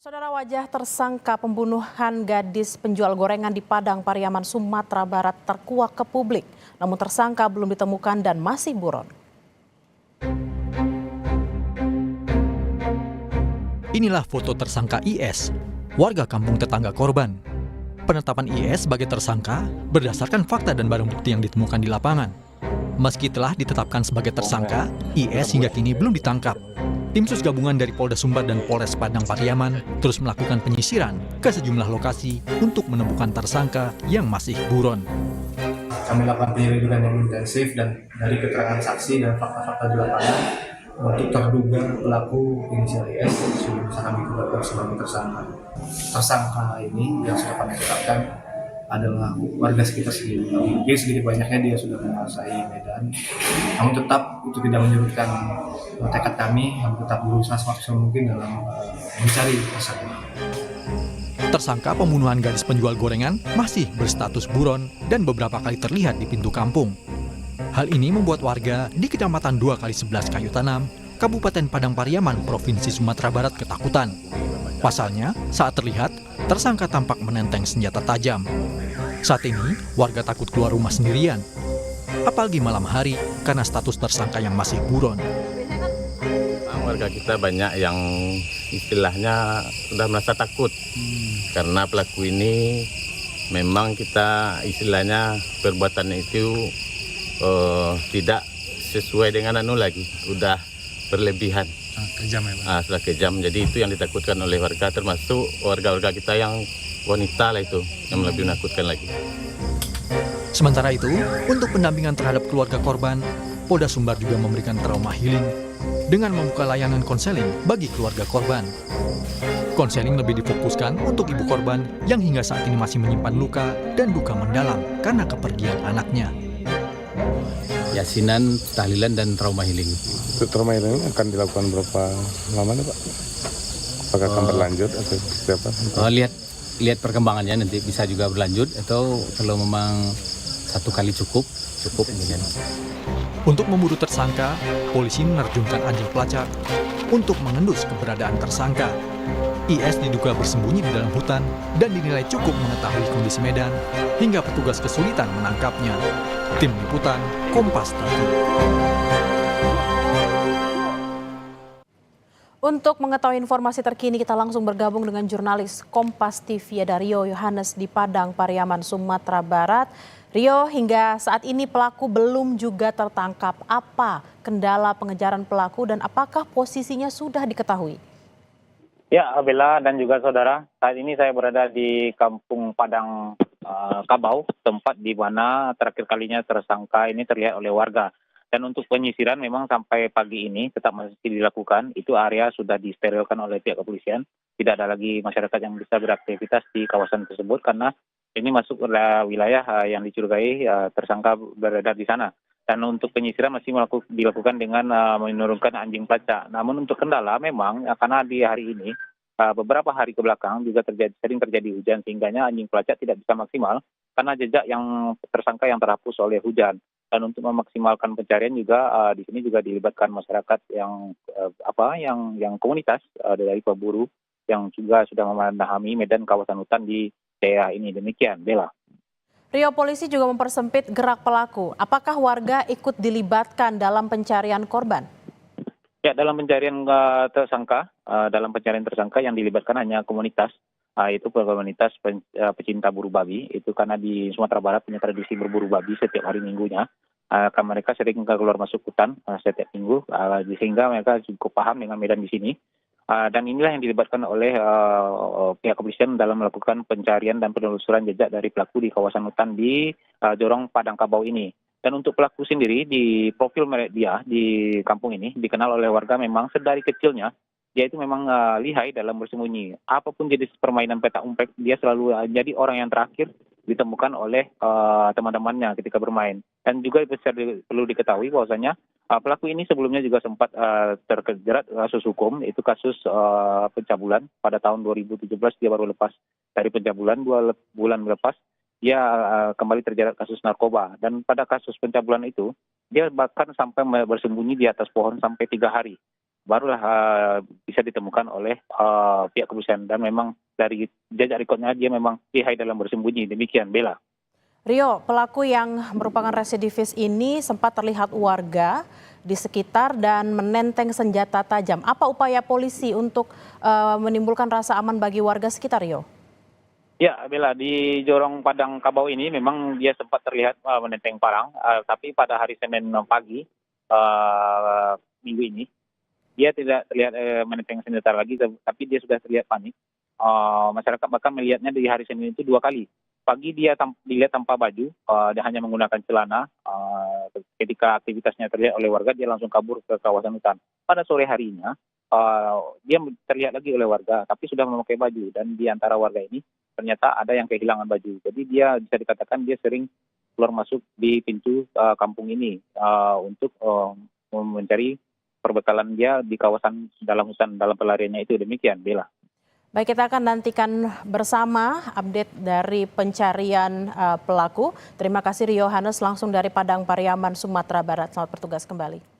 Saudara, wajah tersangka pembunuhan gadis penjual gorengan di Padang Pariaman, Sumatera Barat terkuak ke publik. Namun tersangka belum ditemukan dan masih buron. Inilah foto tersangka IS, warga kampung tetangga korban. Penetapan IS sebagai tersangka berdasarkan fakta dan barang bukti yang ditemukan di lapangan. Meski telah ditetapkan sebagai tersangka, IS hingga kini belum ditangkap. Tim sus gabungan dari Polda Sumbar dan Polres Padang Pariaman terus melakukan penyisiran ke sejumlah lokasi untuk menemukan tersangka yang masih buron. Kami lakukan penyelidikan yang intensif dan dari keterangan saksi dan fakta-fakta di lapangan untuk terduga pelaku inisial IS sudah bisa kami tetapkan sebagai tersangka. Tersangka ini yang sudah kami tetapkan adalah warga sekitar sini. Mungkin sedikit banyaknya dia sudah menguasai Medan. Namun tetap itu tidak menyurutkan tekad kami yang tetap berusaha semaksimal mungkin dalam mencari tersangka. Tersangka pembunuhan gadis penjual gorengan masih berstatus buron dan beberapa kali terlihat di pintu kampung. Hal ini membuat warga di Kecamatan 2x11 Kayu Tanam, Kabupaten Padang Pariaman, Provinsi Sumatera Barat ketakutan. Pasalnya, saat terlihat, tersangka tampak menenteng senjata tajam. Saat ini, warga takut keluar rumah sendirian. Apalagi malam hari karena status tersangka yang masih buron. Warga kita banyak yang istilahnya sudah merasa takut karena pelaku ini memang kita istilahnya perbuatannya itu tidak sesuai dengan lagi, udah berlebihan. Kejam ya, Pak? Sudah kejam, jadi itu yang ditakutkan oleh warga, termasuk warga-warga kita yang wanita lah itu yang lebih menakutkan lagi. Sementara itu, untuk pendampingan terhadap keluarga korban, Polda Sumbar juga memberikan trauma healing dengan membuka layanan konseling bagi keluarga korban. Konseling lebih difokuskan untuk ibu korban yang hingga saat ini masih menyimpan luka dan duka mendalam karena kepergian anaknya. Yasinan, tahlilan, dan trauma healing. Trauma healing akan dilakukan berapa lama nih, Pak? Apakah akan berlanjut atau seperti apa? Lihat perkembangannya, nanti bisa juga berlanjut atau kalau memang satu kali cukup. Untuk memburu tersangka, polisi menerjunkan anjing pelacak untuk mengendus keberadaan tersangka. IS diduga bersembunyi di dalam hutan dan dinilai cukup mengetahui kondisi medan hingga petugas kesulitan menangkapnya. Tim Liputan, Kompas TV. Untuk mengetahui informasi terkini, kita langsung bergabung dengan jurnalis Kompas TV ada Rio Yohanes di Padang Pariaman, Sumatera Barat. Rio, hingga saat ini pelaku belum juga tertangkap. Apa kendala pengejaran pelaku dan apakah posisinya sudah diketahui? Ya, Bella dan juga saudara, saat ini saya berada di Kampung Padang Kabau, tempat di mana terakhir kalinya tersangka ini terlihat oleh warga. Dan untuk penyisiran memang sampai pagi ini tetap masih dilakukan. Itu area sudah disterilkan oleh pihak kepolisian. Tidak ada lagi masyarakat yang bisa beraktivitas di kawasan tersebut karena ini masuk ke wilayah yang dicurigai tersangka berada di sana. Dan untuk penyisiran masih dilakukan dengan menurunkan anjing pelacak. Namun untuk kendala memang karena di hari ini beberapa hari ke belakang juga sering terjadi hujan sehingga anjing pelacak tidak bisa maksimal karena jejak yang tersangka yang terhapus oleh hujan. Dan untuk memaksimalkan pencarian juga di sini juga dilibatkan masyarakat yang yang komunitas dari pemburu yang juga sudah memahami medan kawasan hutan di daerah ini. Demikian, Bella. Rio, polisi juga mempersempit gerak pelaku. Apakah warga ikut dilibatkan dalam pencarian korban? Ya, dalam pencarian tersangka yang dilibatkan hanya komunitas, itu komunitas pecinta buru babi. Itu karena di Sumatera Barat punya tradisi berburu babi setiap hari minggunya. Mereka sering keluar masuk hutan setiap minggu, sehingga mereka cukup paham dengan medan di sini. Dan inilah yang dilibatkan oleh pihak kepolisian dalam melakukan pencarian dan penelusuran jejak dari pelaku di kawasan hutan di Jorong Padang Kabau ini. Dan untuk pelaku sendiri, di profil dia di kampung ini dikenal oleh warga memang sedari kecilnya dia itu memang lihai dalam bersembunyi. Apapun jenis permainan petak umpet, dia selalu jadi orang yang terakhir ditemukan oleh teman-temannya ketika bermain. Dan juga perlu diketahui bahwasanya pelaku ini sebelumnya juga sempat terjerat kasus hukum, itu kasus pencabulan. Pada tahun 2017 dia baru lepas dari pencabulan, 2 bulan lepas dia kembali terjerat kasus narkoba. Dan pada kasus pencabulan itu dia bahkan sampai bersembunyi di atas pohon sampai 3 hari. barulah bisa ditemukan oleh pihak kepolisian. Dan memang dari jejak rekodnya dia memang lihai dalam bersembunyi. Demikian, Bella. Rio, pelaku yang merupakan residivis ini sempat terlihat warga di sekitar dan menenteng senjata tajam. Apa upaya polisi untuk menimbulkan rasa aman bagi warga sekitar, Rio? Ya, Bella, di Jorong Padang Kabau ini memang dia sempat terlihat menenteng parang, tapi pada hari Senin pagi minggu ini dia tidak terlihat menenteng senjata lagi, tapi dia sudah terlihat panik. Masyarakat bahkan melihatnya di hari Senin itu 2 kali. Pagi dia dilihat tanpa baju, dia hanya menggunakan celana. Ketika aktivitasnya terlihat oleh warga, dia langsung kabur ke kawasan hutan. Pada sore harinya, dia terlihat lagi oleh warga, tapi sudah memakai baju. Dan di antara warga ini ternyata ada yang kehilangan baju. Jadi dia bisa dikatakan dia sering keluar masuk di pintu kampung ini untuk mencari perbekalan dia di kawasan dalam hutan, dalam pelariannya itu. Demikian, Bella. Baik, kita akan nantikan bersama update dari pencarian pelaku. Terima kasih Rio Hanes langsung dari Padang Pariaman, Sumatera Barat. Selamat bertugas kembali.